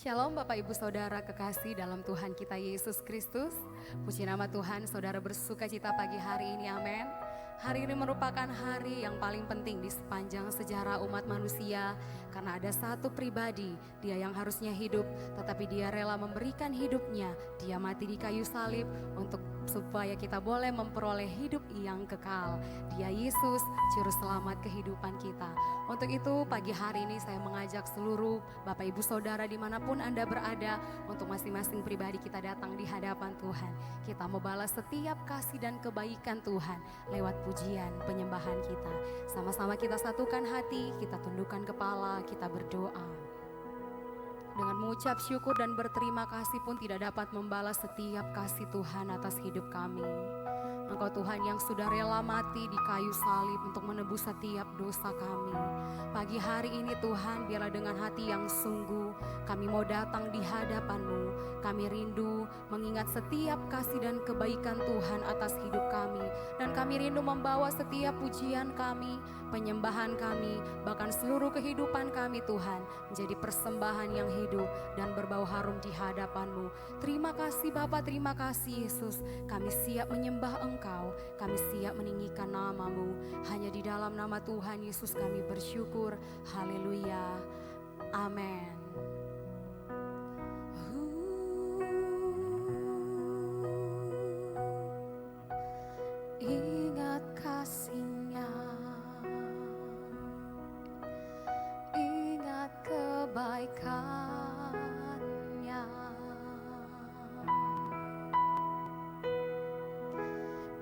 Shalom Bapak Ibu Saudara kekasih dalam Tuhan kita Yesus Kristus. Puji nama Tuhan, saudara bersuka cita pagi hari ini, amin. Hari ini merupakan hari yang paling penting di sepanjang sejarah umat manusia. Karena ada satu pribadi, dia yang harusnya hidup, tetapi dia rela memberikan hidupnya. Dia mati di kayu salib supaya kita boleh memperoleh hidup yang kekal. Dia Yesus, juru selamat kehidupan kita. Untuk itu pagi hari ini saya mengajak seluruh Bapak Ibu Saudara dimanapun Anda berada, untuk masing-masing pribadi kita datang di hadapan Tuhan. Kita mau balas setiap kasih dan kebaikan Tuhan lewat pujian penyembahan kita. Sama-sama kita satukan hati, kita tundukkan kepala, kita berdoa. Dengan mengucap syukur dan berterima kasih pun tidak dapat membalas setiap kasih Tuhan atas hidup kami. Engkau Tuhan yang sudah rela mati di kayu salib untuk menebus setiap dosa kami. Pagi hari ini Tuhan, biarlah dengan hati yang sungguh kami mau datang di hadapan-Mu. Kami rindu mengingat setiap kasih dan kebaikan Tuhan atas hidup kami. Dan kami rindu membawa setiap pujian kami, penyembahan kami, bahkan seluruh kehidupan kami Tuhan, menjadi persembahan yang hidup dan berbau harum di hadapan-Mu. Terima kasih Bapa, terima kasih Yesus. Kami siap menyembah Engkau, kami siap meninggikan nama-Mu. Hanya di dalam nama Tuhan Yesus kami bersyukur. Haleluya. Amin. Ingat kasih-Nya, ingat kebaikan-Nya,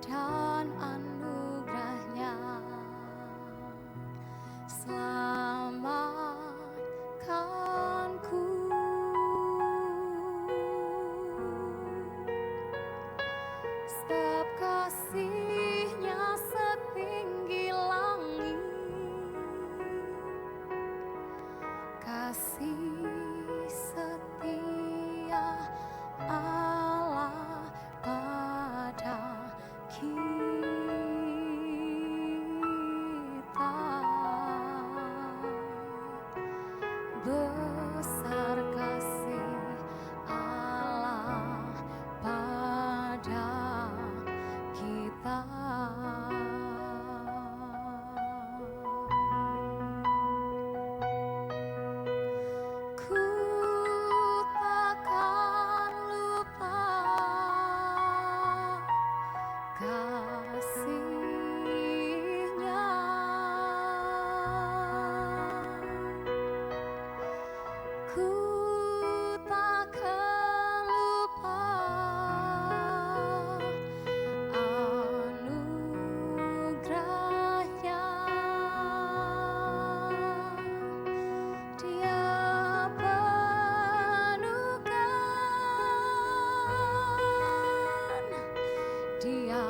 dan anugerah-Nya selamatkanku. Sebab kasih-Nya setinggi langit, kasih setia Allah pada kita. Besar kasih Allah pada kita. Ku takkan lupa kasih-Nya. Ku takkan lupa anugerah-Nya. Dia penuhkan, Dia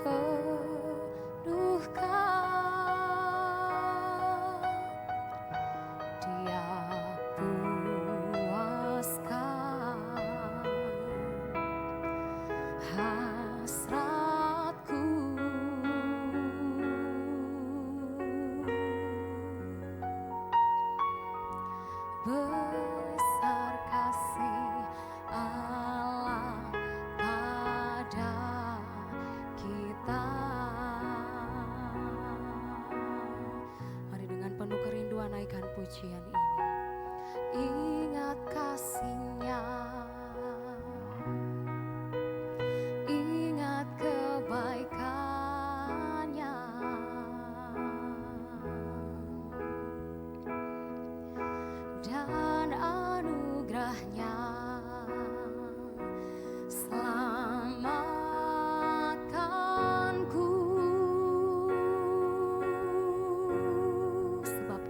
penuhkan, Dia puaskan hasratku. Besar kasih Allah pada kita. Mari dengan penuh kerinduan naikkan pujian ini. Ingat kasih-Nya, ingat kebaikan-Nya, dan anugerah-Nya selamatkanku. Sebab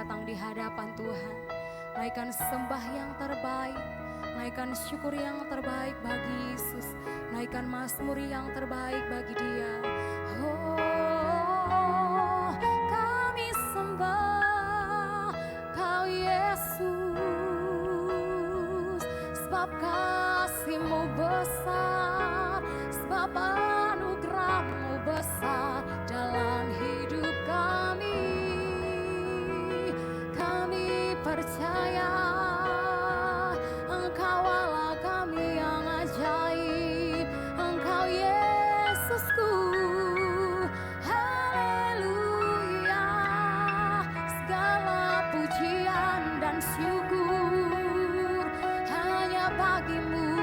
datang di hadapan Tuhan. Naikkan sembah yang terbaik, naikkan syukur yang terbaik bagi Yesus, naikkan mazmur yang terbaik bagi Dia. Oh, kami sembah Kau Yesus, sebab kasih-Mu besar, sebab anugerah-Mu besar dalam hidup kami. Kami percaya Engkau Allah kami yang ajaib, Engkau Yesusku. Haleluya, segala pujian dan syukur hanya bagi-Mu,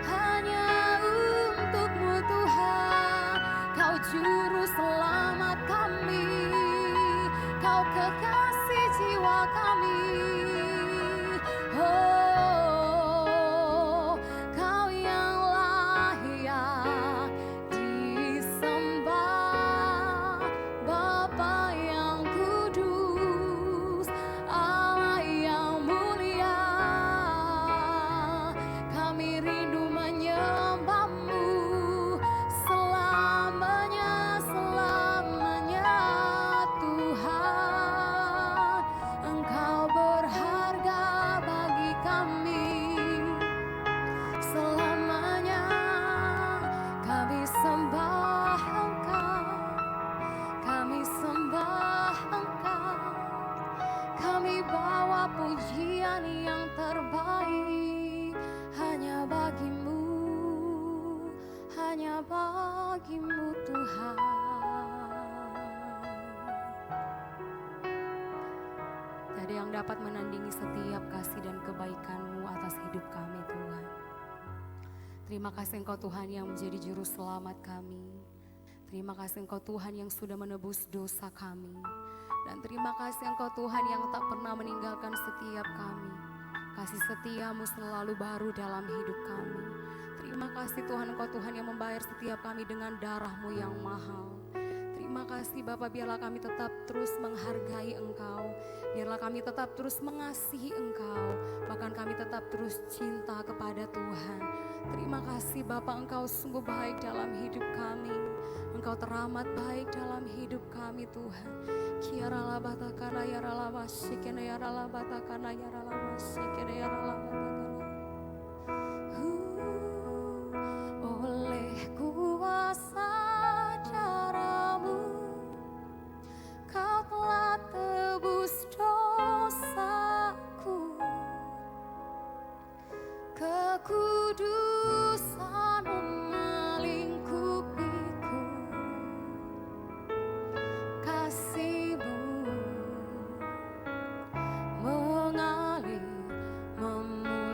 hanya untuk-Mu Tuhan. Kau juru selamat kami, Kau kekasih jiwa kami. Oh, Kau yang layak disembah, Bapa yang kudus, Allah yang mulia. Kami rindu menyembah-Mu selamanya, selamanya Tuhan. Engkau berharga bagi kami selamanya. Kami sembah Engkau, kami sembah Engkau, kami bawa pujian yang terbaik hanya bagi-Mu, hanya bagi-Mu Tuhan. Tidak ada yang dapat menandingi setiap kasih dan kebaikan-Mu atas hidup kami Tuhan. Terima kasih Engkau Tuhan yang menjadi juru selamat kami. Terima kasih Engkau Tuhan yang sudah menebus dosa kami. Dan terima kasih Engkau Tuhan yang tak pernah meninggalkan setiap kami. Kasih setia-Mu selalu baru dalam hidup kami. Terima kasih Tuhan, Engkau Tuhan yang membayar setiap kami dengan darah-Mu yang mahal. Terima kasih Bapa, biarlah kami tetap terus menghargai Engkau. Biarlah kami tetap terus mengasihi Engkau. Bahkan kami tetap terus cinta kepada Tuhan. Terima kasih Bapa, Engkau sungguh baik dalam hidup kami. Engkau teramat baik dalam hidup kami Tuhan. Kiara batakana yara lava shikena yara lava batakana yara lava shikena yara lava batakana. Oleh kuasa darah-Mu, Kau telah tebus dosaku. Kekudusan-Mu melingkupiku. Kasih-Mu mengalir, memuliakan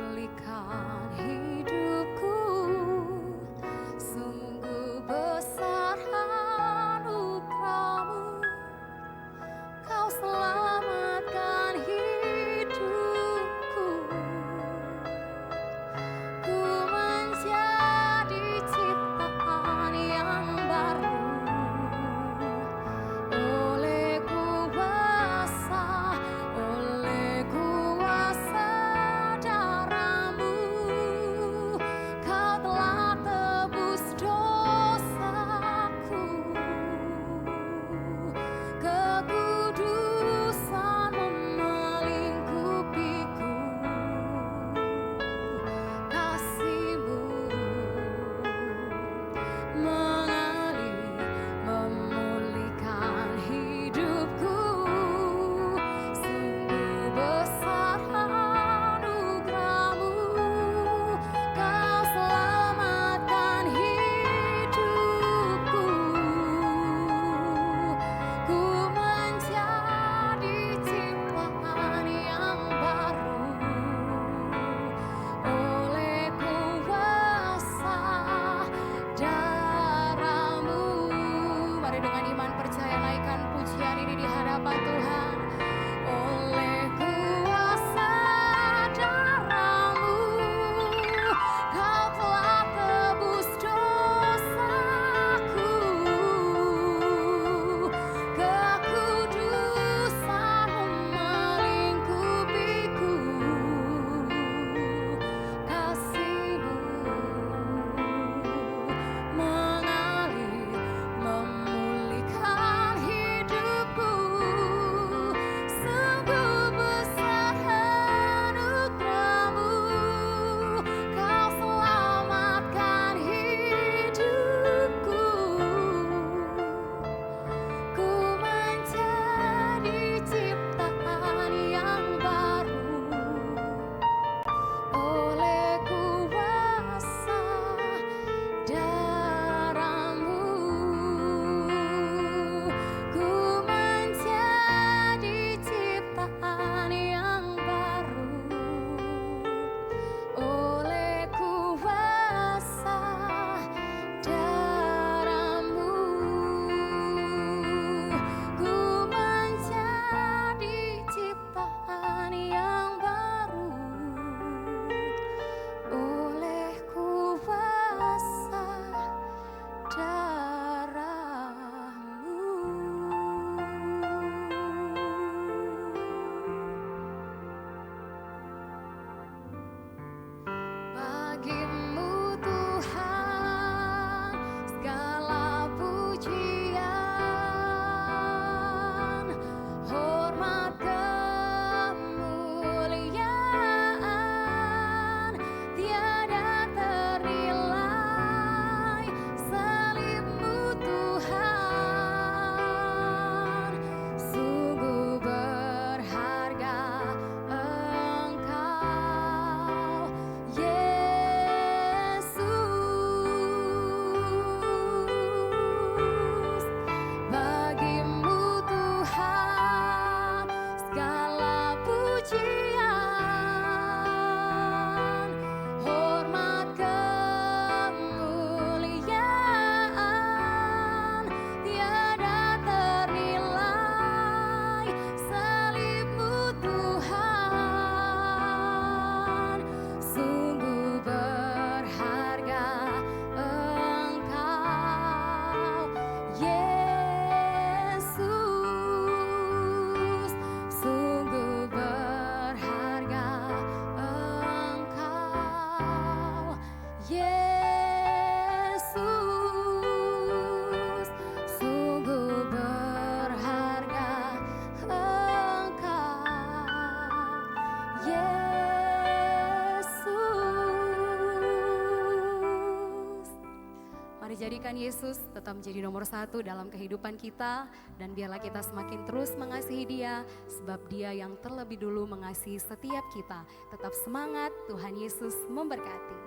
Yesus tetap menjadi nomor satu dalam kehidupan kita. Dan biarlah kita semakin terus mengasihi Dia, sebab Dia yang terlebih dulu mengasihi setiap kita. Tetap semangat, Tuhan Yesus memberkati.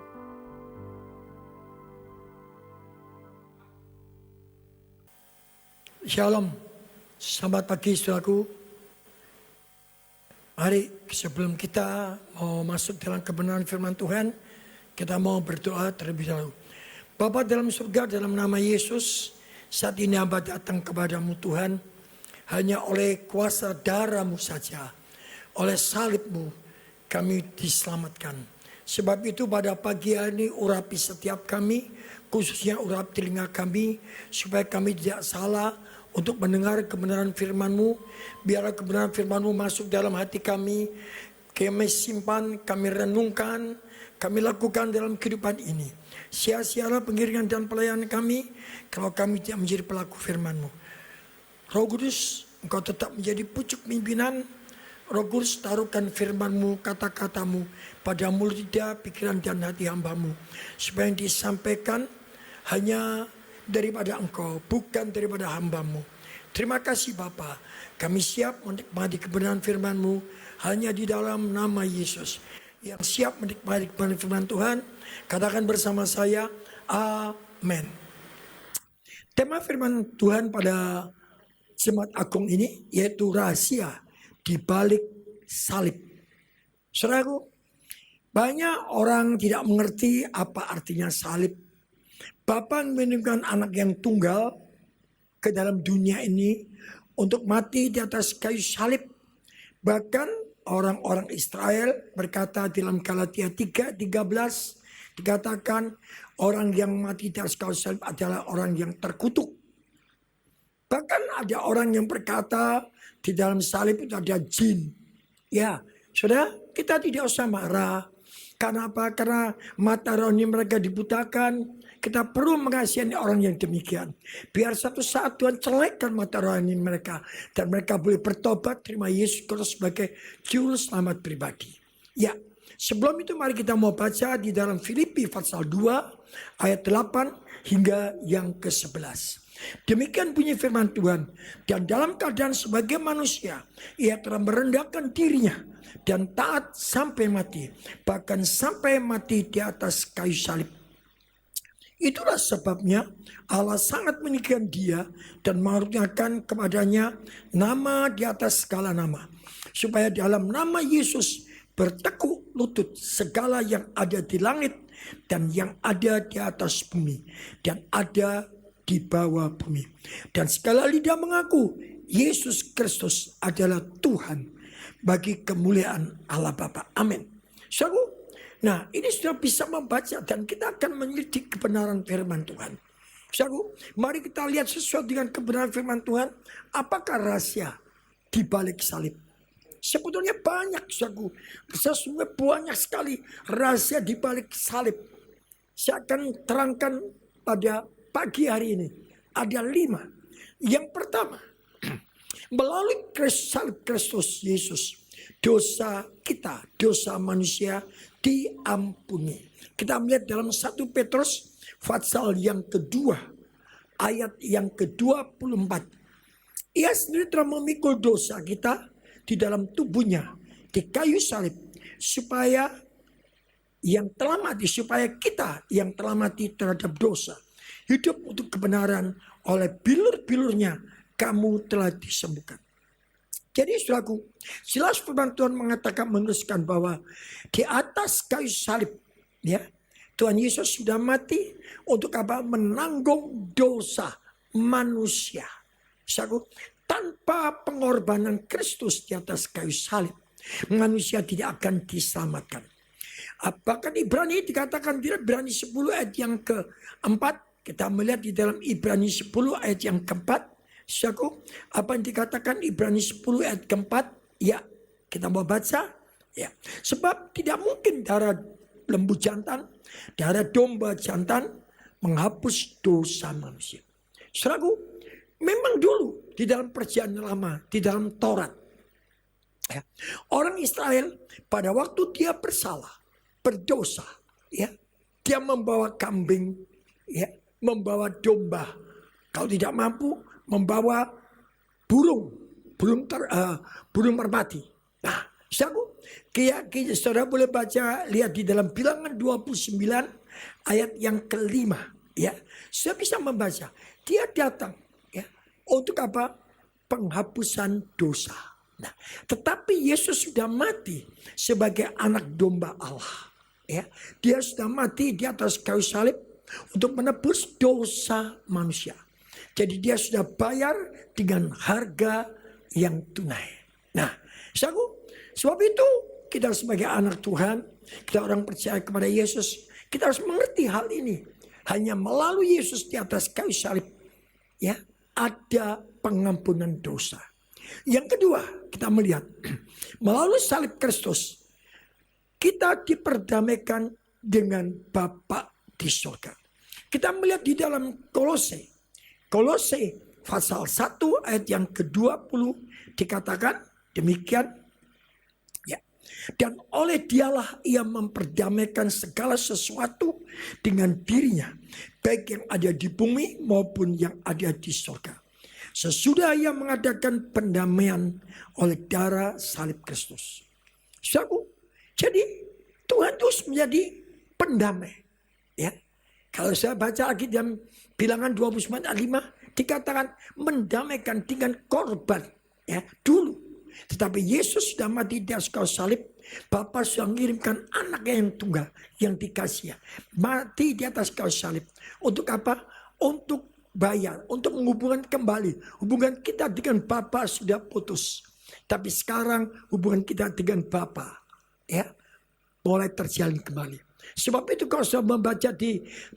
Shalom, selamat pagi saudaraku. Mari sebelum kita mau masuk dalam kebenaran firman Tuhan, kita mau berdoa terlebih dahulu. Bapa dalam surga, dalam nama Yesus, saat ini hamba datang kepadamu Tuhan, hanya oleh kuasa darah-Mu saja, oleh salib-Mu kami diselamatkan. Sebab itu pada pagi hari ini urapi setiap kami, khususnya urap telinga kami, supaya kami tidak salah untuk mendengar kebenaran firman-Mu. Biarlah kebenaran firman-Mu masuk dalam hati kami simpan, kami renungkan, kami lakukan dalam kehidupan ini. Sia-sialah pengiringan dan pelayanan kami kalau kami tidak menjadi pelaku firman-Mu. Roh Kudus, Engkau tetap menjadi pucuk pimpinan. Roh Kudus, taruhkan firman-Mu, kata-kata-Mu pada mulut, lidah, pikiran dan hati hamba-Mu, supaya yang disampaikan hanya daripada Engkau, bukan daripada hamba-Mu. Terima kasih Bapa, kami siap menikmati kebenaran firman-Mu hanya di dalam nama Yesus. Yang siap menikmati kebenaran firman Tuhan, katakan bersama saya, amin. Tema firman Tuhan pada Jumat Agung ini yaitu rahasia di balik salib. Saudaraku, banyak orang tidak mengerti apa artinya salib. Bapa mengirimkan anak yang tunggal ke dalam dunia ini untuk mati di atas kayu salib. Bahkan orang-orang Israel berkata dalam Galatia 3:13 dikatakan orang yang mati di atas kayu salib adalah orang yang terkutuk. Bahkan ada orang yang berkata di dalam salib itu ada jin. Ya, saudara, kita tidak usah marah. Karena apa? Karena mata rohani mereka dibutakan. Kita perlu mengasihani orang yang demikian. Biar satu saat Tuhan celekkan mata rohani mereka. Dan mereka boleh bertobat, terima Yesus Kristus sebagai juru selamat pribadi. Ya, sebelum itu mari kita mau baca di dalam Filipi pasal 2 ayat 8 hingga yang ke-11. Demikian bunyi firman Tuhan. Dan dalam keadaan sebagai manusia, ia telah merendahkan dirinya dan taat sampai mati. Bahkan sampai mati di atas kayu salib. Itulah sebabnya Allah sangat meninggikan dia dan mengaruniakan kepadanya nama di atas segala nama. Supaya dalam nama Yesus bertekuk lutut segala yang ada di langit dan yang ada di atas bumi dan ada di bawah bumi. Dan segala lidah mengaku Yesus Kristus adalah Tuhan bagi kemuliaan Allah Bapa. Amin. Saudara, nah ini sudah bisa membaca dan kita akan menyelidik kebenaran firman Tuhan. Saudara, mari kita lihat sesuai dengan kebenaran firman Tuhan. Apakah rahasia di balik salib? Sebetulnya banyak, saudara. Sesungguhnya banyak sekali rahasia di balik salib. Saya akan terangkan pada pagi hari ini ada 5. Yang pertama, melalui salib Kristus Yesus, dosa kita, dosa manusia diampuni. Kita melihat dalam 1 Petrus pasal yang kedua, ayat yang ke-24. Ia sendiri telah memikul dosa kita di dalam tubuhnya di kayu salib, supaya kita yang telah mati terhadap dosa hidup untuk kebenaran, oleh bilur-bilurnya kamu telah disembuhkan. Jadi saudaraku, jelas firman Tuhan mengatakan, menuliskan bahwa di atas kayu salib, ya, Tuhan Yesus sudah mati untuk apa? Menanggung dosa manusia. Saudaraku, tanpa pengorbanan Kristus di atas kayu salib, manusia tidak akan diselamatkan. Bahkan Ibrani dikatakan, Ibrani 10 ayat yang ke-4, kita melihat di dalam Ibrani 10 ayat yang ke-4. Saudaraku, apa yang dikatakan Ibrani 10 ayat ke-4? Ya, kita mau baca. Ya, sebab tidak mungkin darah lembu jantan, darah domba jantan menghapus dosa manusia. Saudaraku, memang dulu di dalam perjanjian lama, di dalam Taurat, ya, orang Israel pada waktu dia bersalah, berdosa, ya, dia membawa kambing, ya, membawa domba. Kalau tidak mampu, membawa burung merpati. Nah, saudara boleh baca, lihat di dalam Bilangan 29 ayat yang kelima. Ya, saya bisa membaca. Dia datang, ya, untuk apa? Penghapusan dosa. Nah, tetapi Yesus sudah mati sebagai anak domba Allah. Ya, dia sudah mati di atas kayu salib untuk menebus dosa manusia. Jadi dia sudah bayar dengan harga yang tunai. Nah, sebab itu kita sebagai anak Tuhan, kita orang percaya kepada Yesus, kita harus mengerti hal ini. Hanya melalui Yesus di atas kayu salib, ya, ada pengampunan dosa. Yang kedua, kita melihat melalui salib Kristus, kita diperdamaikan dengan Bapa di surga. Kita melihat di dalam Kolose pasal 1 ayat yang ke-20 dikatakan demikian. Ya. Dan oleh dialah ia memperdamaikan segala sesuatu dengan dirinya, baik yang ada di bumi maupun yang ada di surga. Sesudah ia mengadakan pendamaian oleh darah salib Kristus. Jadi Tuhan Yesus menjadi pendamai. Ya. Kalau saya baca lagi dalam Bilangan 29 ayat 5 dikatakan mendamaikan dengan korban, ya, dulu. Tetapi Yesus sudah mati di atas kayu salib. Bapa sudah mengirimkan anaknya yang tunggal yang dikasih, mati di atas kayu salib. Untuk apa? Untuk bayar, untuk menghubungkan kembali. Hubungan kita dengan Bapa sudah putus. Tapi sekarang hubungan kita dengan Bapa, ya, mulai terjalin kembali. Sebab itu kalau saya membaca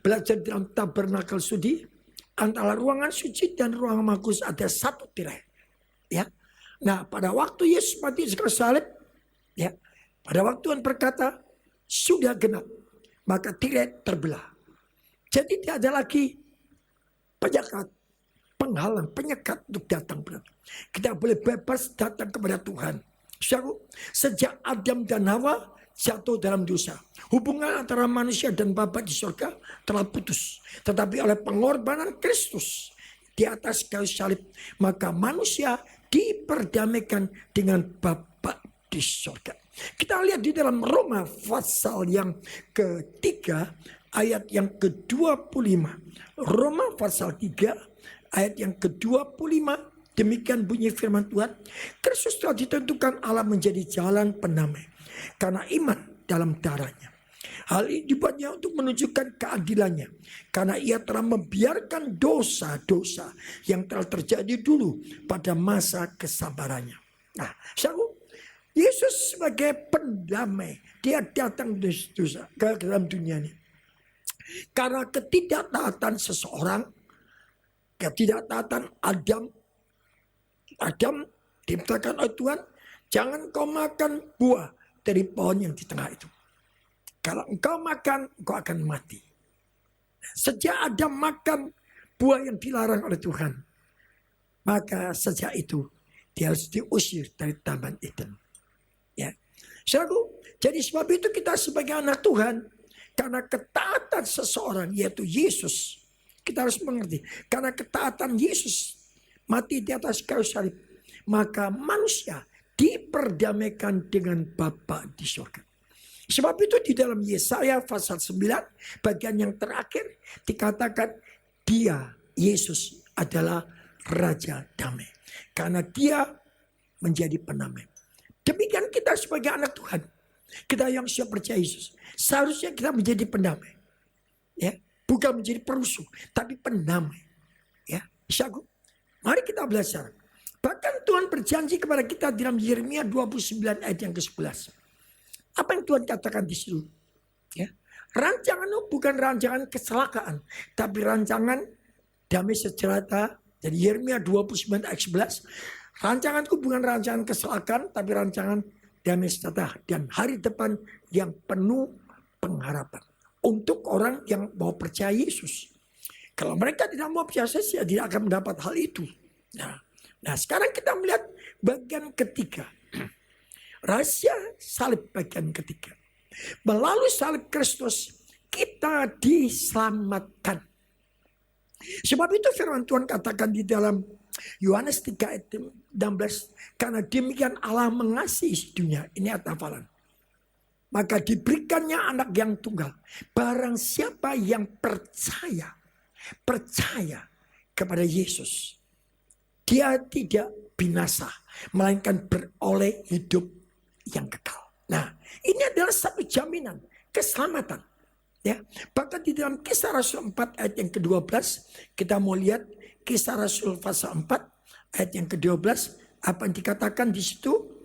belajar dalam tabernakel studi, antara ruangan suci dan ruangan maha kudus ada satu tirai. Ya. Nah, pada waktu Yesus mati di kayu salib, ya, pada waktu Tuhan berkata sudah genap, maka tirai terbelah. Jadi tidak ada lagi penyekat, penghalang, penyekat untuk datang. Kita boleh bebas datang kepada Tuhan. Sejak Adam dan Hawa jatuh dalam dosa, hubungan antara manusia dan Bapa di surga telah putus. Tetapi oleh pengorbanan Kristus di atas kayu salib, maka manusia diperdamaikan dengan Bapa di surga. Kita lihat di dalam Roma pasal yang ketiga ayat yang ke-25. Roma pasal 3 ayat yang ke-25. Demikian bunyi firman Tuhan. Kristus telah ditentukan Allah menjadi jalan pendamai karena iman dalam darahnya. Hal ini dibuatnya untuk menunjukkan keadilannya, karena ia telah membiarkan dosa-dosa yang telah terjadi dulu pada masa kesabarannya. Nah, Yesus sebagai pendamai, dia datang dosa ke dalam dunia ini. Karena ketidaktaatan seseorang, ketidaktaatan Adam dikatakan oleh Tuhan, jangan kau makan buah dari pohon yang di tengah itu. Kalau engkau makan, engkau akan mati. Sejak Adam makan buah yang dilarang oleh Tuhan, maka sejak itu dia harus diusir dari Taman Eden. Ya, jadi sebab itu kita sebagai anak Tuhan, karena ketaatan seseorang yaitu Yesus, kita harus mengerti. Karena ketaatan Yesus mati di atas kayu salib, maka manusia diperdamaikan dengan Bapa di surga. Sebab itu di dalam Yesaya pasal 9 bagian yang terakhir dikatakan dia, Yesus adalah Raja Damai. Karena dia menjadi pendamai. Demikian kita sebagai anak Tuhan. Kita yang siap percaya Yesus. Seharusnya kita menjadi pendamai. Ya, bukan menjadi perusuh, tapi pendamai. Ya, mari kita belajar. Bahkan Tuhan berjanji kepada kita dalam Yeremia 29 ayat yang ke-11. Apa yang Tuhan katakan di situ? Ya, rancanganmu bukan rancangan kecelakaan, tapi rancangan damai sejahtera. Jadi Yeremia 29 ayat 11. Rancanganku bukan rancangan kecelakaan, tapi rancangan damai sejahtera dan hari depan yang penuh pengharapan. Untuk orang yang mau percaya Yesus. Kalau mereka tidak mau percaya Yesus, ya tidak akan mendapat hal itu. Nah, sekarang kita melihat bagian ketiga. Rahasia salib bagian ketiga. Melalui salib Kristus kita diselamatkan. Sebab itu firman Tuhan katakan di dalam Yohanes 3 ayat 16. Karena demikian Allah mengasihi dunia. Ini ayat hafalan. Maka diberikannya anak yang tunggal. Barang siapa yang percaya kepada Yesus, dia tidak binasa, melainkan beroleh hidup yang kekal. Nah, ini adalah satu jaminan keselamatan. Ya, bahkan di dalam Kisah Rasul 4 ayat yang ke-12, kita mau lihat Kisah Rasul pasal 4 ayat yang ke-12, apa yang dikatakan di situ?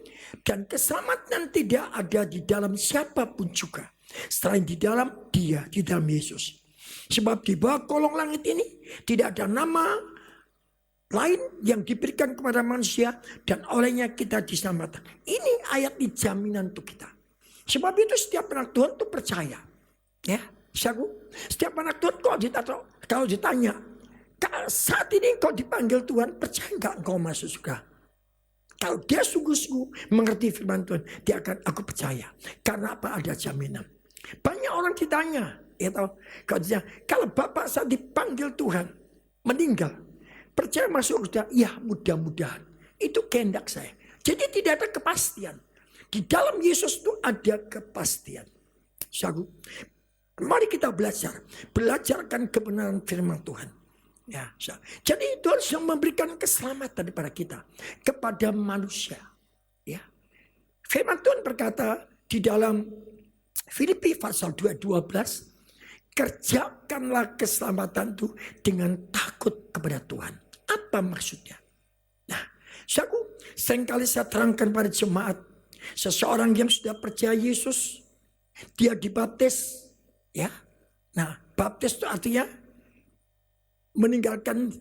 Dan keselamatan tidak ada di dalam siapapun juga, selain di dalam Dia, di dalam Yesus. Sebab di bawah kolong langit ini tidak ada nama lain yang diberikan kepada manusia dan olehnya kita diselamatkan. Ini ayat di jaminan untuk kita. Sebab itu setiap anak Tuhan itu percaya. Ya, setiap anak Tuhan kalau ditanya, saat ini kau dipanggil Tuhan, percaya enggak engkau masuk surga? Kalau dia sungguh-sungguh mengerti firman Tuhan, dia akan, aku percaya. Karena apa? Ada jaminan. Banyak orang ditanya, ya tahu, kalau Bapak saat dipanggil Tuhan, meninggal, percaya masuk surga? Ya, mudah-mudahan. Itu kehendak saya. Jadi tidak ada kepastian. Di dalam Yesus itu ada kepastian. Mari kita belajarkan kebenaran firman Tuhan. Ya, jadi Tuhan yang memberikan keselamatan kepada kita, kepada manusia. Ya, firman Tuhan berkata di dalam Filipi pasal 2:12, kerjakanlah keselamatan itu dengan takut kepada Tuhan. Apa maksudnya? Nah, seringkali saya terangkan pada jemaat, seseorang yang sudah percaya Yesus, dia dibaptis, ya. Nah, baptis itu artinya meninggalkan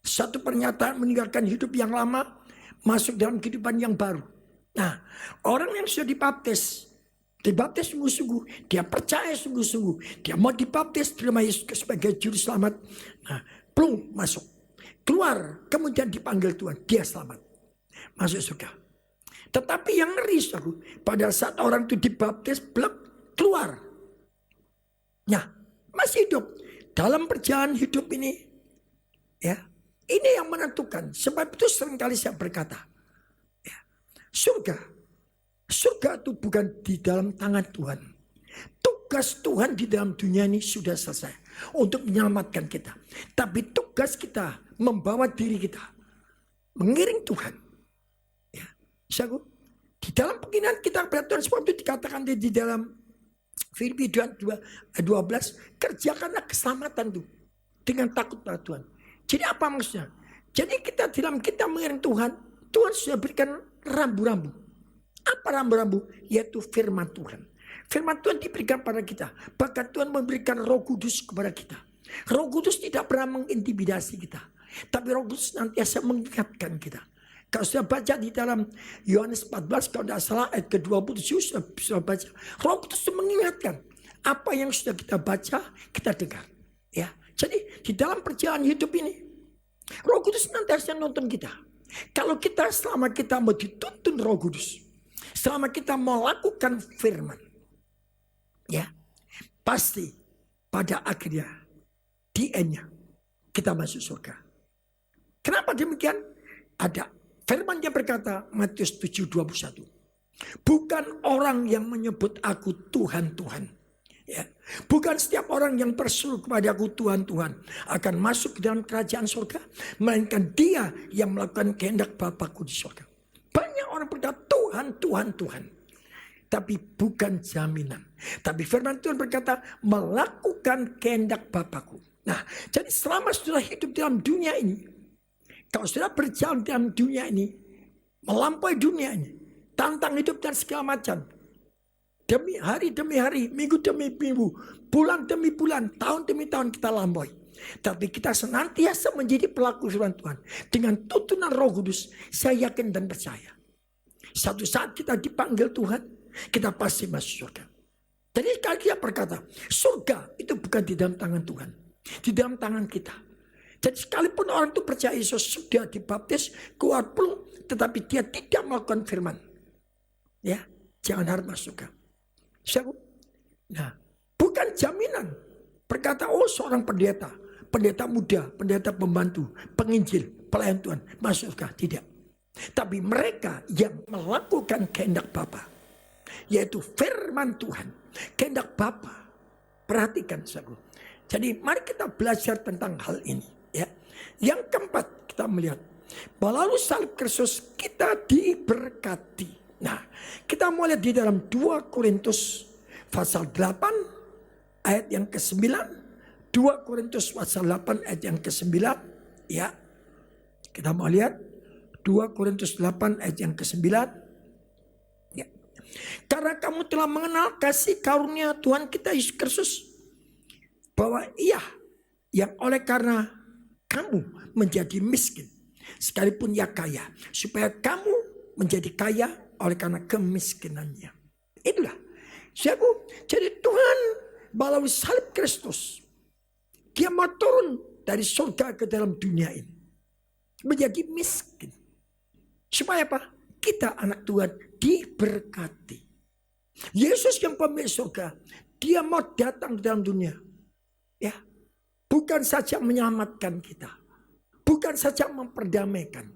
satu pernyataan, meninggalkan hidup yang lama, masuk dalam kehidupan yang baru. Nah, orang yang sudah dibaptis sungguh-sungguh, dia percaya sungguh-sungguh, dia mau dibaptis, terima Yesus sebagai juru selamat. Nah, plung, masuk, keluar, kemudian dipanggil Tuhan, dia selamat, masuk surga. Tetapi yang ngeri, pada saat orang itu dibaptis, keluar, nah, masih hidup dalam perjalanan hidup ini. Ya, ini yang menentukan. Sebab itu seringkali saya berkata, ya, surga itu bukan di dalam tangan Tuhan. Tugas Tuhan di dalam dunia ini sudah selesai untuk menyelamatkan kita. Tapi tugas kita membawa diri kita, mengiring Tuhan. Ya, di dalam penghinaan kita kepada Tuhan, sebab itu dikatakan di dalam Filipi 2:12, kerjakanlah keselamatan itu dengan takut pada Tuhan. Jadi apa maksudnya? Jadi kita mengiring Tuhan, Tuhan sudah berikan rambu-rambu. Apa rambu-rambu? Yaitu firman Tuhan. Firman Tuhan diberikan pada kita. Bahkan Tuhan memberikan Roh Kudus kepada kita. Roh Kudus tidak pernah mengintimidasi kita. Tapi Roh Kudus nantiasa mengingatkan kita. Kalau sudah baca di dalam Yohanes 14, kalau tidak salah ayat ke-27 sudah baca. Roh Kudus mengingatkan. Apa yang sudah kita baca, kita dengar. Ya. Jadi di dalam perjalanan hidup ini, Roh Kudus nantiasa nonton kita. Kalau selama kita mau dituntun Roh Kudus, selama kita mau lakukan firman, ya, pasti pada akhirnya, di end-nya, kita masuk surga. Kenapa demikian? Ada firman yang berkata, Matius 7:21. Bukan orang yang menyebut aku Tuhan, Tuhan. Ya. Bukan setiap orang yang berseru kepada aku Tuhan, Tuhan akan masuk ke dalam kerajaan surga, melainkan dia yang melakukan kehendak Bapakku di surga. Banyak orang berkata Tuhan, Tuhan, Tuhan. Tapi bukan jaminan. Tapi firman Tuhan berkata melakukan kehendak Bapakku. Nah, jadi selama sudah hidup dalam dunia ini, kalau sudah berjalan dalam dunia ini, melampaui dunia ini, tantang hidup dan segala macam, demi hari, minggu demi minggu, bulan demi bulan, tahun demi tahun kita lampaui. Tapi kita senantiasa menjadi pelaku firman Tuhan. Dengan tuntunan Roh Kudus, saya yakin dan percaya. Satu saat kita dipanggil Tuhan, kita pasti masuk surga. Jadi kalau dia berkata, surga itu bukan di dalam tangan Tuhan. Di dalam tangan kita. Jadi sekalipun orang itu percaya Yesus sudah dibaptis, keluar pun, tetapi dia tidak melakukan firman. Ya, jangan harap masuk surga. Nah, bukan jaminan. Berkata, oh seorang pendeta pendeta muda, pendeta pembantu, penginjil, pelayan Tuhan masuk surga. Tidak. Tapi mereka yang melakukan kehendak Bapa, yaitu firman Tuhan, kehendak Bapa. Perhatikan saudara. Jadi mari kita belajar tentang hal ini. Ya. Yang keempat kita melihat melalui salib Kristus kita diberkati. Nah, kita mau lihat di dalam 2 Korintus pasal 8 ayat yang ke-9. 2 Korintus pasal 8 ayat yang ke-9. Ya. Kita mau lihat 2 Korintus 8 ayat yang ke-9. Ya. Karena kamu telah mengenal kasih karunia Tuhan kita Yesus Kristus, bahwa Ia yang oleh karena kamu menjadi miskin, sekalipun Ia kaya, supaya kamu menjadi kaya oleh karena kemiskinannya. Itulah. Jadi Tuhan melalui salib Kristus, Dia mau turun dari surga ke dalam dunia ini, menjadi miskin. Supaya apa? Kita anak Tuhan diberkati. Yesus yang pemilik surga, Dia mau datang ke dalam dunia. Ya, bukan saja menyelamatkan kita, bukan saja memperdamaikan,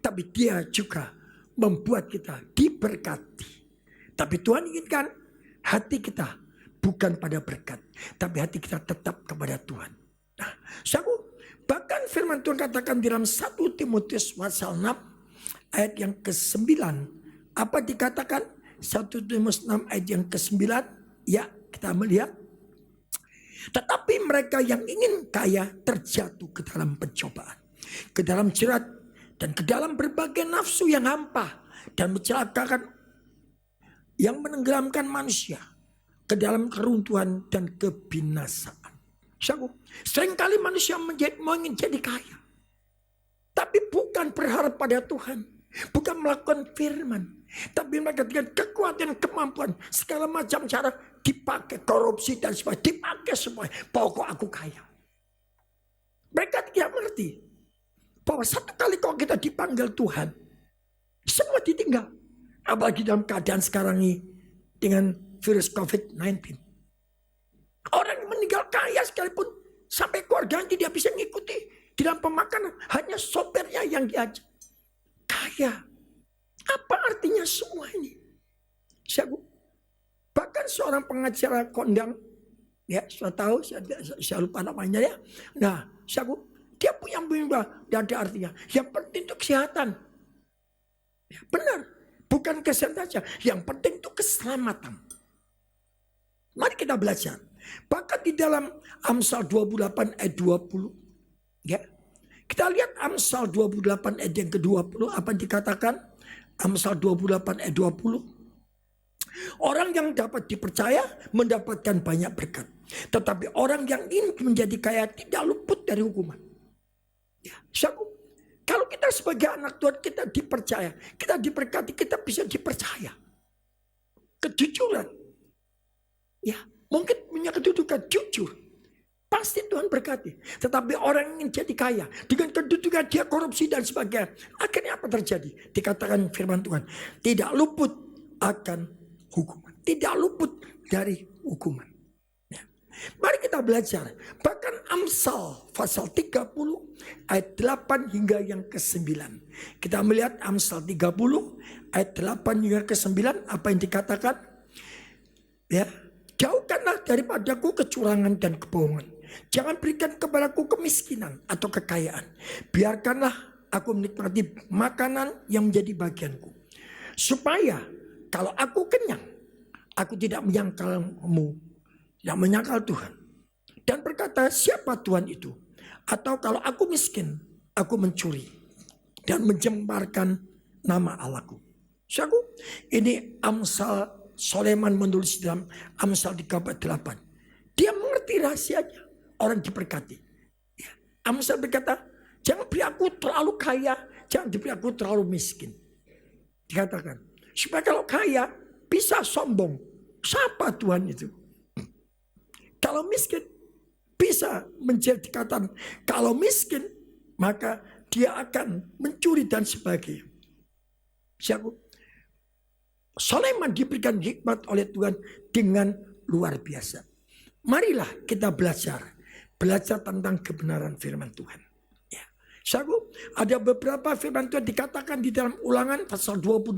tapi Dia juga membuat kita diberkati. Tapi Tuhan inginkan hati kita bukan pada berkat, tapi hati kita tetap kepada Tuhan. Nah, bahkan firman Tuhan katakan di dalam 1 Timotius pasal 6 ayat yang ke-9. Apa dikatakan? 1 Timotius 6 ayat yang ke-9. Ya, kita melihat. Tetapi mereka yang ingin kaya terjatuh ke dalam pencobaan, ke dalam jerat, dan ke dalam berbagai nafsu yang hampa dan mencelakakan, yang menenggelamkan manusia ke dalam keruntuhan dan kebinasaan. Seringkali manusia mau ingin jadi kaya, tapi bukan berharap pada Tuhan, bukan melakukan firman, tapi mereka dengan kekuatan, kemampuan, segala macam cara dipakai, korupsi dan sebagainya, dipakai semua. Pokok aku kaya. Mereka tidak mengerti bahwa satu kali kalau kita dipanggil Tuhan, semua ditinggal. Apalagi dalam keadaan sekarang ini dengan virus COVID-19. Orang yang meninggal kaya sekalipun, sampai keluarganya tidak bisa mengikuti di dalam pemakanan, hanya sopirnya yang diajak. Kaya. Apa artinya semua ini? Bahkan seorang pengacara kondang, ya saya tahu, saya lupa namanya ya. Nah, dia punya tidak ada artinya. Yang penting itu kesehatan. Ya, benar, bukan kesehatan saja. Yang penting itu keselamatan. Mari kita belajar. Bahkan di dalam Amsal 28 ayat 20, ya, kita lihat Amsal 28 ayat yang ke-20 apa dikatakan? Amsal 28 ayat 20. Orang yang dapat dipercaya mendapatkan banyak berkat, tetapi orang yang ingin menjadi kaya tidak luput dari hukuman. Ya, kalau kita sebagai anak Tuhan, kita dipercaya, kita diberkati, kita bisa dipercaya. Kejujuran, ya, mungkin punya kedudukan jujur, pasti Tuhan berkati. Tetapi orang yang ingin jadi kaya, dengan kedudukan dia korupsi dan sebagainya, akhirnya apa terjadi? Dikatakan firman Tuhan, tidak luput akan hukuman, tidak luput dari hukuman. Ya. Mari kita belajar. Bahkan Amsal pasal 30 ayat 8 hingga yang ke-9. Kita melihat Amsal 30 ayat 8 hingga ke-9 apa yang dikatakan? Ya, jauhkanlah daripadaku kecurangan dan kebohongan. Jangan berikan kepadaku kemiskinan atau kekayaan. Biarkanlah aku menikmati makanan yang menjadi bagianku. Supaya kalau aku kenyang, aku tidak menyangkalmu, tidak menyangkal Tuhan. Dan berkata, siapa Tuhan itu? Atau kalau aku miskin, aku mencuri dan mencembarkan nama Allahku. Saudaraku, ini Amsal, Soleman menulis dalam Amsal 38. Dia mengerti rahasianya, orang diberkati. Ya. Amsal berkata, jangan beri aku terlalu kaya, jangan diberi aku terlalu miskin. Dikatakan, supaya kalau kaya bisa sombong. Siapa Tuhan itu? Kalau miskin bisa menjadi kata, kalau miskin maka dia akan mencuri dan sebagainya. Siapa? Sulaiman diberikan hikmat oleh Tuhan dengan luar biasa. Marilah kita belajar belajar tentang kebenaran firman Tuhan. Ya. Saudaraku, ada beberapa firman Tuhan dikatakan di dalam Ulangan pasal 28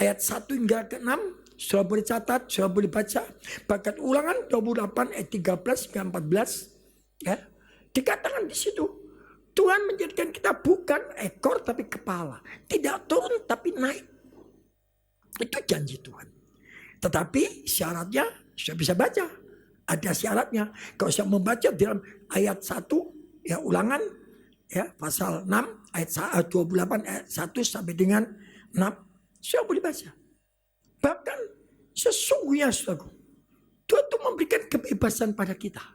ayat 1 hingga ke 6. Sudah boleh catat, sudah boleh baca. Bahkan Ulangan 28 ayat 13 hingga 14. Ya. Dikatakan di situ, Tuhan menjadikan kita bukan ekor tapi kepala. Tidak turun tapi naik. Itu janji Tuhan. Tetapi syaratnya sudah bisa baca. Ada syaratnya. Kalau saya membaca dalam ayat 1, ya Ulangan, ya pasal 6 ayat 28 ayat 1 sampai dengan 6. Sudah boleh baca. Bahkan sesungguhnya saudaraku, Tuhan itu memberikan kebebasan pada kita.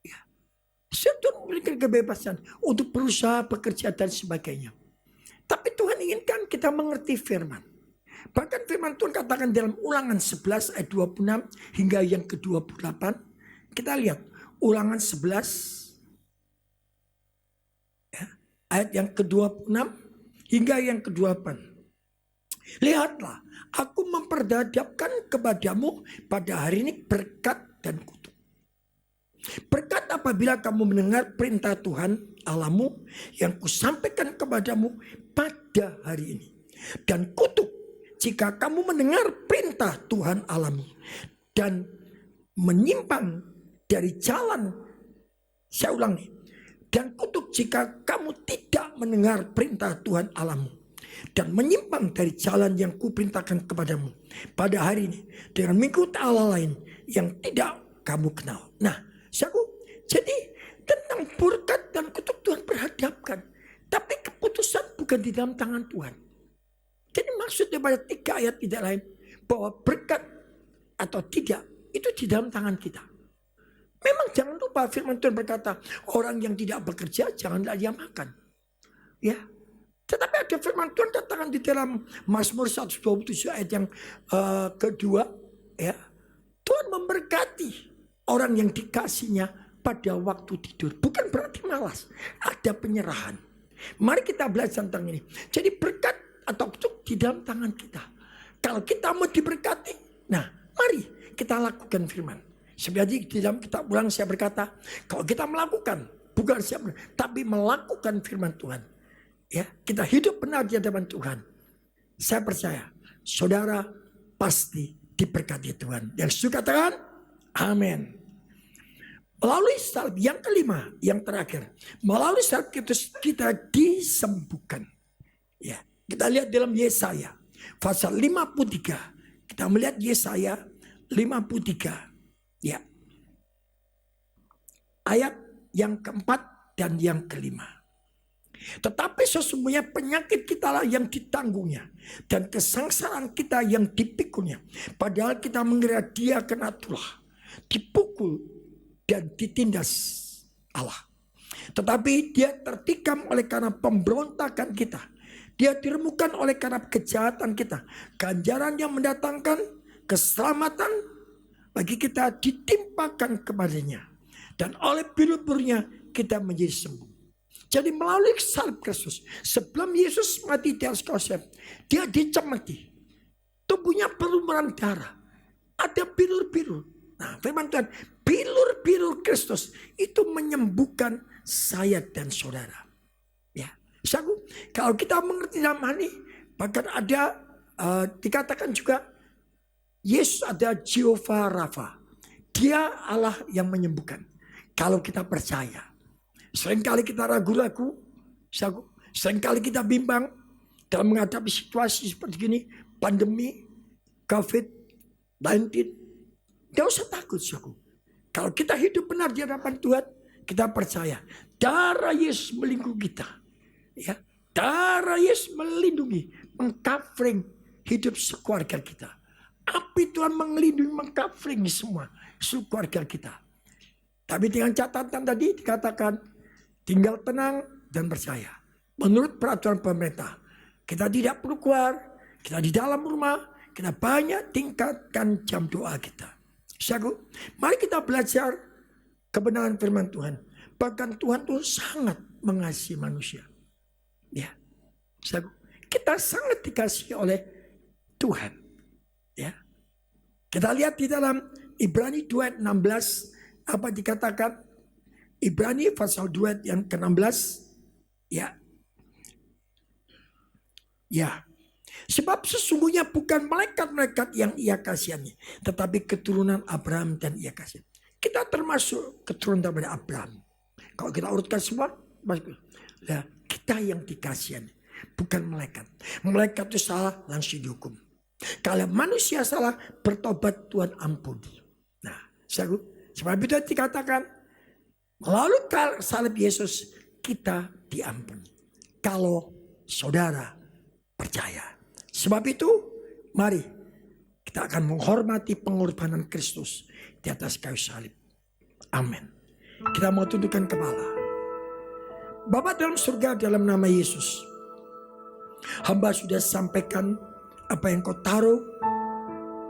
Ya. Tuhan memberikan kebebasan untuk berusaha, bekerja dan sebagainya. Tapi Tuhan inginkan kita mengerti firman. Bahkan firman Tuhan katakan dalam Ulangan 11 ayat 26 hingga yang ke-28. Kita lihat Ulangan 11 ya, ayat yang ke-26 hingga yang ke-28. Lihatlah, aku memperhadapkan kepadamu pada hari ini berkat dan kutuk. Berkat apabila kamu mendengar perintah Tuhan Allahmu yang kusampaikan kepadamu pada hari ini. Dan kutuk jika kamu mendengar perintah Tuhan Allahmu dan menyimpang dari jalan. Saya ulang nih. Dan kutuk jika kamu tidak mendengar perintah Tuhan Allahmu dan menyimpang dari jalan yang kuperintahkan kepadamu pada hari ini dengan mengikut Allah lain yang tidak kamu kenal. Nah, jadi tentang berkat dan kutuk Tuhan perhadapkan. Tapi keputusan bukan di dalam tangan Tuhan. Jadi maksudnya pada 3 ayat tidak lain bahwa berkat atau tidak itu di dalam tangan kita. Memang jangan lupa firman Tuhan berkata orang yang tidak bekerja janganlah dia makan. Ya. Tetapi ada firman Tuhan katakan di dalam Mazmur 127 ayat yang kedua, ya, Tuhan memberkati orang yang dikasihnya pada waktu tidur. Bukan berarti malas, ada penyerahan. Mari kita belajar tentang ini. Jadi berkat atau kutuk di dalam tangan kita. Kalau kita mau diberkati, nah mari kita lakukan firman. Sebenarnya di dalam kitab Ulangan saya berkata, kalau kita melakukan, bukan siapa, tapi melakukan firman Tuhan. Ya, kita hidup benar di hadapan Tuhan. Saya percaya saudara pasti diberkati Tuhan. Yang suka katakan amin. Melalui salib yang kelima, yang terakhir, melalui salib kita disembuhkan. Ya, kita lihat dalam Yesaya pasal 53. Kita melihat Yesaya 53. Ya. Ayat yang keempat dan yang kelima. Tetapi sesungguhnya penyakit kita lah yang ditanggungnya dan kesengsaraan kita yang dipikulnya. Padahal kita mengira dia kena tulah, dipukul dan ditindas Allah. Tetapi dia tertikam oleh karena pemberontakan kita. Dia diremukkan oleh karena kejahatan kita. Ganjaran yang mendatangkan keselamatan bagi kita ditimpakan kepadanya. Dan oleh bilur-bilurnya kita menjadi sembuh. Jadi melalui salib Kristus, sebelum Yesus mati di atas kayu salib, dia dicemeti. Tubuhnya berlumuran darah. Ada bilur-bilur. Nah, firman Tuhan, bilur-bilur Kristus itu menyembuhkan saya dan saudara. Ya, kalau kita mengerti dalam hal ini, bahkan ada dikatakan juga Yesus ada Jehovah Rafa. Dia Allah yang menyembuhkan. Kalau kita percaya. Seringkali kita ragu-ragu, seringkali kita bimbang dalam menghadapi situasi seperti ini, pandemi, COVID-19. Tidak usah takut, saudaraku. Kalau kita hidup benar di hadapan Tuhan, kita percaya darah Yesus melindungi kita. Ya, darah Yesus melindungi, mengcovering hidup sekeluarga kita. Api Tuhan melindungi, mengcovering semua keluarga kita. Tapi dengan catatan tadi dikatakan, tinggal tenang dan percaya. Menurut peraturan pemerintah, kita tidak perlu keluar, kita di dalam rumah, kita banyak tingkatkan jam doa kita. Saudaraku, mari kita belajar kebenaran firman Tuhan. Bahkan Tuhan itu sangat mengasihi manusia. Ya, saudaraku, kita sangat dikasihi oleh Tuhan. Ya, kita lihat di dalam Ibrani 2:16 Apa dikatakan? Ibrani pasal 2 yang ke-16. Ya. Ya. Sebab sesungguhnya bukan malaikat-malaikat yang ia kasihani, tetapi keturunan Abraham dan ia kasihani. Kita termasuk keturunan daripada Abraham. Kalau kita urutkan semua, ya, kita yang dikasihani, bukan malaikat. Malaikat itu salah, langsung dihukum. Kalau manusia salah, bertobat Tuhan ampuni. Nah, sebab itu dikatakan, melalui salib Yesus kita diampuni. Kalau saudara percaya. Sebab itu, mari kita akan menghormati pengorbanan Kristus di atas kayu salib. Amin. Kita mau tundukkan kepala. Bapa dalam surga, dalam nama Yesus, hamba sudah sampaikan apa yang kau taruh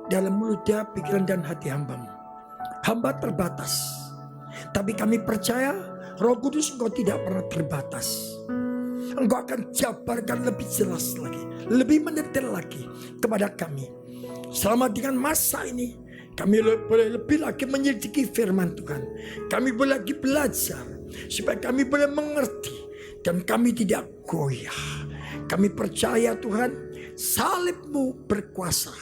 dalam mulut, pikiran dan hati hambamu. Hamba terbatas, tapi kami percaya Roh Kudus Engkau tidak pernah terbatas. Engkau akan jabarkan lebih jelas lagi, lebih mendetail lagi kepada kami. Selama dengan masa ini, kami boleh lebih lagi menyelidiki firman Tuhan. Kami boleh lagi belajar, supaya kami boleh mengerti, dan kami tidak goyah. Kami percaya Tuhan, salib-Mu berkuasa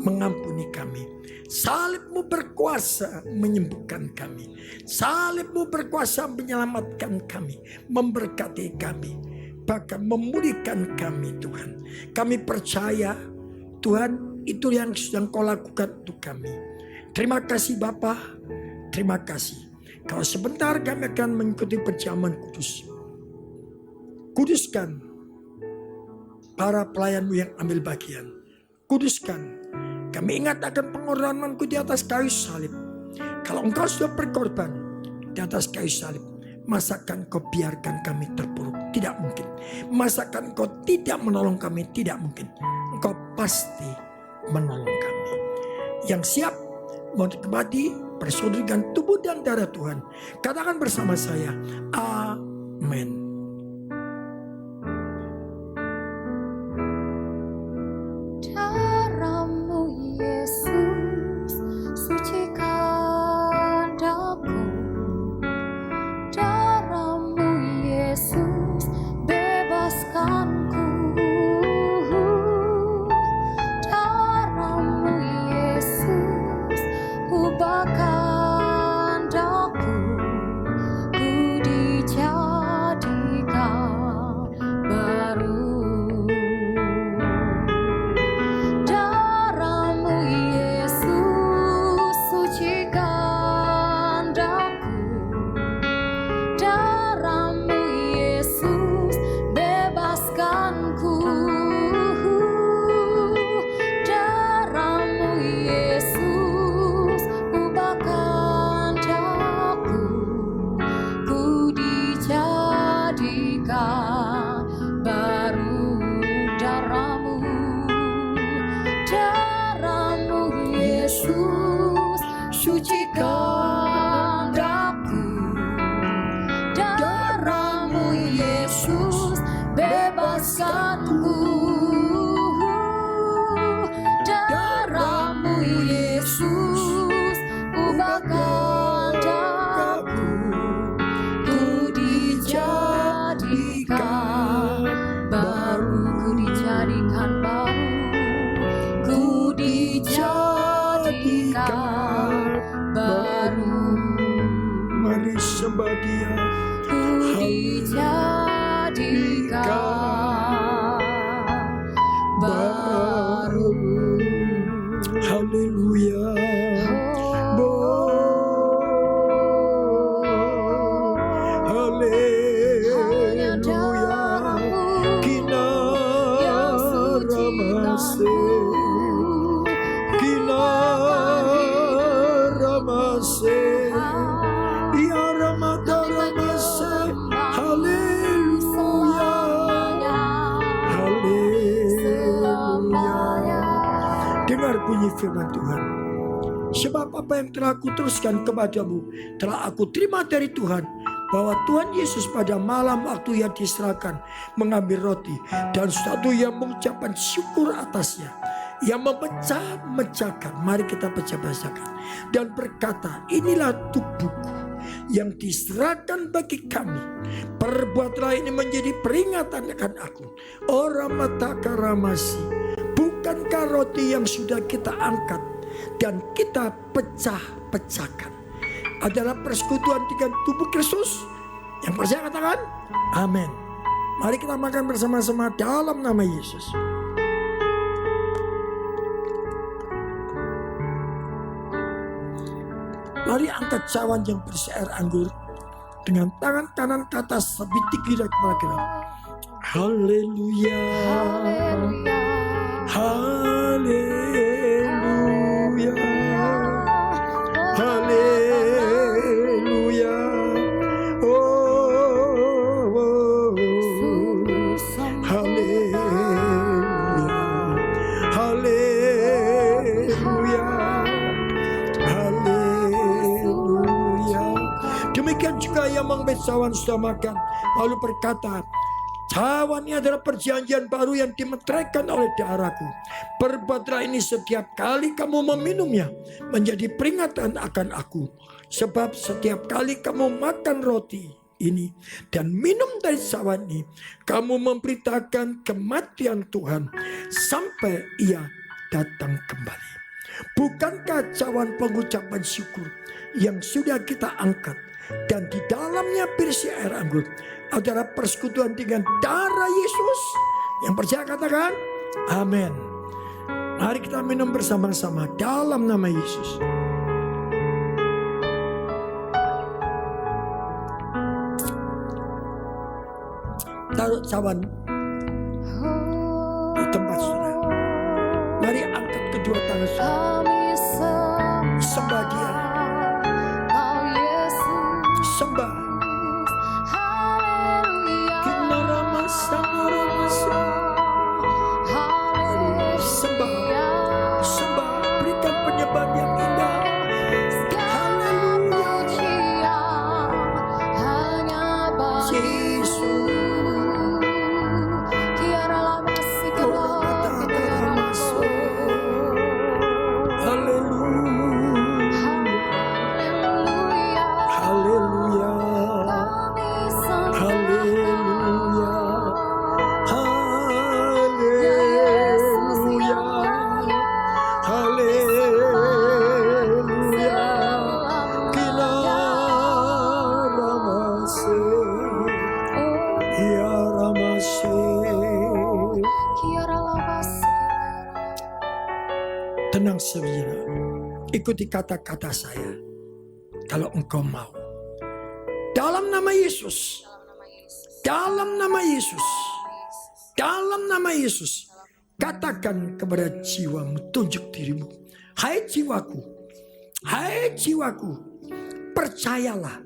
mengampuni kami. Salib-Mu berkuasa menyembuhkan kami. Salib-Mu berkuasa menyelamatkan kami, memberkati kami, bahkan memulihkan kami Tuhan. Kami percaya Tuhan, itu yang sedang Kau lakukan untuk kami. Terima kasih Bapa, terima kasih. Kalau sebentar kami akan mengikuti perjamuan kudus. Kuduskan para pelayan-Mu yang ambil bagian. Kuduskan. Kami ingat akan pengorbanan-Ku di atas kayu salib. Kalau Engkau sudah berkorban di atas kayu salib, masakan Kau biarkan kami terpuruk? Tidak mungkin. Masakan Kau tidak menolong kami? Tidak mungkin. Engkau pasti menolong kami. Yang siap mau dikemati bersaudara dengan tubuh dan darah Tuhan, katakan bersama saya, amin. Firman Tuhan. Sebab apa yang telah aku teruskan kepadamu telah aku terima dari Tuhan, bahwa Tuhan Yesus pada malam waktu Ia diserahkan mengambil roti, dan suatu yang mengucapkan syukur atasnya, yang memecah-mecahkan. Mari kita pecah-pecahkan dan berkata, inilah tubuhku yang diserahkan bagi kami. Perbuatlah ini menjadi peringatan akan aku. Orang mata karamasi, bukankah roti yang sudah kita angkat dan kita pecah-pecahkan adalah persekutuan dengan tubuh Kristus? Yang percaya katakan amin. Mari kita makan bersama-sama dalam nama Yesus. Mari angkat cawan yang berisi air anggur dengan tangan kanan ke atas sebitik lidah kepala kita. Haleluya, haleluya, haleluya. Oh, haleluya, haleluya, haleluya. Demikian juga yang mengambil cawan sudah makan, lalu berkata, cawan ini adalah perjanjian baru yang dimeteraikan oleh darahku. Perbuatlah ini setiap kali kamu meminumnya, menjadi peringatan akan aku. Sebab setiap kali kamu makan roti ini dan minum dari cawan ini, kamu memberitakan kematian Tuhan sampai ia datang kembali. Bukankah cawan pengucapan syukur yang sudah kita angkat dan di dalamnya berisi air anggur adalah persekutuan dengan darah Yesus? Yang percaya katakan amin. Mari kita minum bersama-sama dalam nama Yesus. Taruh cawan di tempat saudara. Mari angkat kedua tangan saudara. Sembah Dia. Sembah. Sembah. Sembah. Berikan penyembahan yang indah. Haleluya. Tenang saudara, ikuti kata-kata saya. Kalau engkau mau, dalam nama Yesus, dalam nama Yesus, dalam nama Yesus, katakan kepada jiwamu, tunjuk dirimu. Hai jiwaku, percayalah,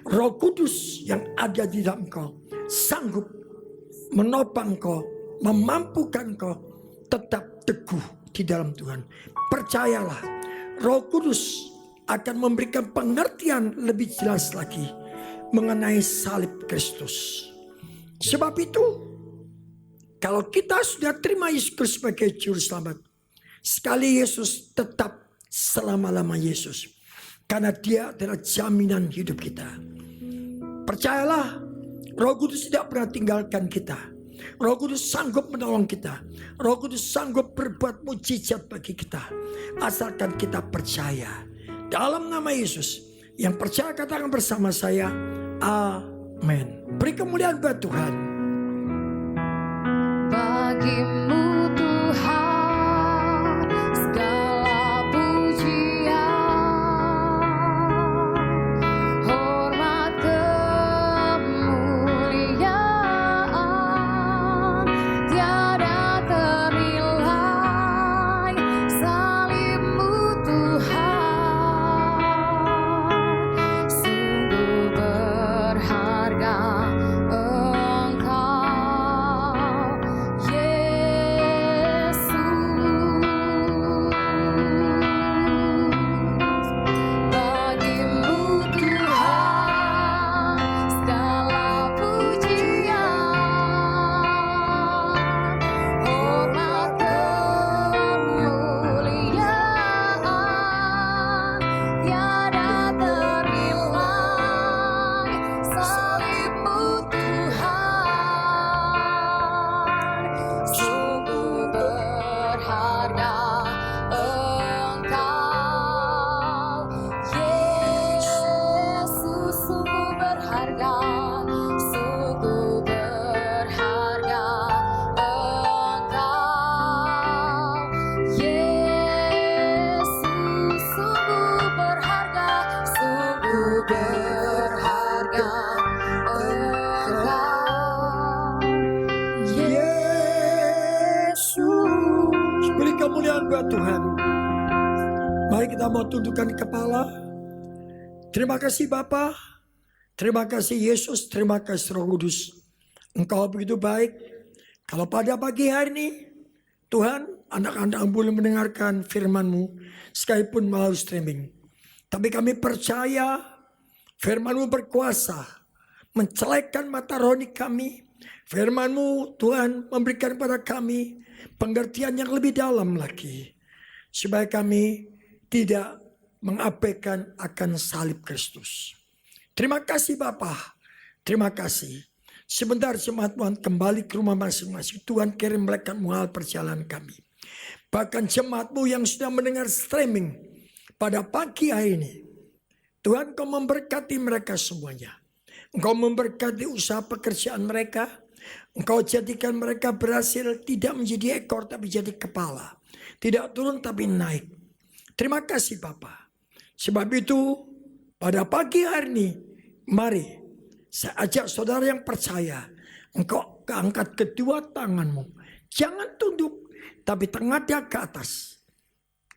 Roh Kudus yang ada di dalam engkau sanggup menopang engkau, memampukan engkau tetap teguh di dalam Tuhan. Percayalah, Roh Kudus akan memberikan pengertian lebih jelas lagi mengenai salib Kristus. Sebab itu, kalau kita sudah terima Yesus sebagai Juru Selamat, sekali Yesus tetap selama-lama Yesus. Karena Dia adalah jaminan hidup kita. Percayalah, Roh Kudus tidak pernah tinggalkan kita. Roh Kudus sanggup menolong kita. Roh Kudus sanggup berbuat mujizat bagi kita, asalkan kita percaya. Dalam nama Yesus, yang percaya katakan bersama saya, amin. Beri kemuliaan buat Tuhan. Bagimu Tuhan segala pujian, hormat kemuliaan tiada ternilai. Salibmu Tuhan sungguh berharga. Engkau buat Tuhan. Mari kita mau tundukkan kepala. Terima kasih Bapa, terima kasih Yesus, terima kasih Roh Kudus. Engkau begitu baik. Kalau pada pagi hari ini, Tuhan, anak-anak boleh mendengarkan firman-Mu, sekalipun melalui streaming. Tapi kami percaya firman-Mu berkuasa, mencelekkan mata rohani kami. Firman-Mu Tuhan memberikan kepada kami pengertian yang lebih dalam lagi. Supaya kami tidak mengabaikan akan salib Kristus. Terima kasih Bapa, terima kasih. Sebentar jemaat Tuhan kembali ke rumah masing-masing. Tuhan kirim malaikat menghal perjalanan kami. Bahkan jemaat-Mu yang sudah mendengar streaming pada pagi hari ini. Tuhan Kau memberkati mereka semuanya. Engkau memberkati usaha pekerjaan mereka. Engkau jadikan mereka berhasil tidak menjadi ekor tapi jadi kepala. Tidak turun tapi naik. Terima kasih Bapa. Sebab itu pada pagi hari ini mari saya ajak saudara yang percaya. Engkau angkat kedua tanganmu. Jangan tunduk tapi tengadah ke atas.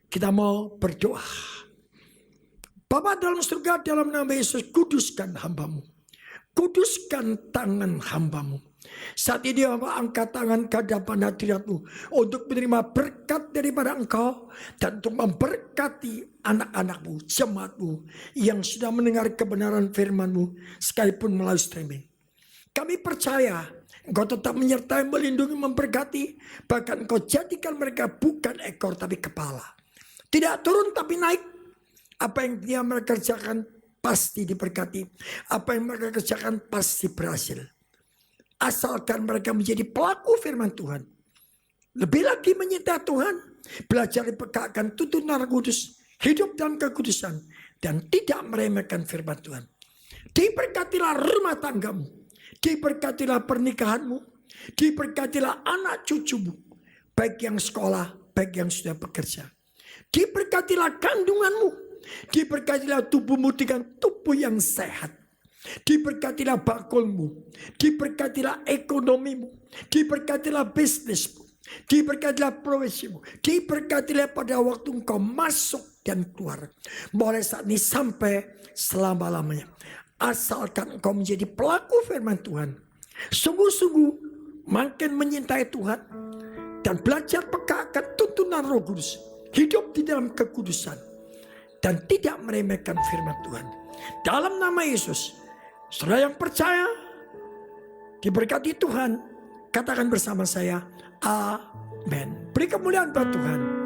Kita mau berdoa. Bapa dalam surga, dalam nama Yesus, kuduskan hamba-Mu. Kuduskan tangan hamba-Mu. Saat ini Bapa angkat tangan ke hadapan hadirat-Mu untuk menerima berkat daripada Engkau dan untuk memberkati anak-anak-Mu, jemaat-Mu yang sudah mendengar kebenaran firman-Mu sekalipun melalui streaming. Kami percaya Engkau tetap menyertai, melindungi, memberkati, bahkan Engkau jadikan mereka bukan ekor tapi kepala. Tidak turun tapi naik. Apa yang dia mereka kerjakan pasti diberkati. Apa yang mereka kerjakan pasti berhasil. Asalkan mereka menjadi pelaku firman Tuhan. Lebih lagi menyintai Tuhan. Belajar dipegakkan tuntunan Roh Kudus. Hidup dalam kekudusan. Dan tidak meremehkan firman Tuhan. Diberkatilah rumah tanggamu. Diberkatilah pernikahanmu. Diberkatilah anak cucumu. Baik yang sekolah, baik yang sudah bekerja. Diberkatilah kandunganmu. Diberkatilah tubuhmu dengan tubuh yang sehat. Diberkatilah bakulmu. Diberkatilah ekonomimu. Diberkatilah bisnismu. Diberkatilah profesimu. Diberkatilah pada waktu engkau masuk dan keluar. Mulai saat ini sampai selama-lamanya. Asalkan engkau menjadi pelaku firman Tuhan. Sungguh-sungguh makin menyintai Tuhan. Dan belajar peka akan tuntunan Roh Kudus. Hidup di dalam kekudusan. Dan tidak meremehkan firman Tuhan. Dalam nama Yesus. Saudara yang percaya. Diberkati Tuhan. Katakan bersama saya. Amin. Beri kemuliaan buat Tuhan.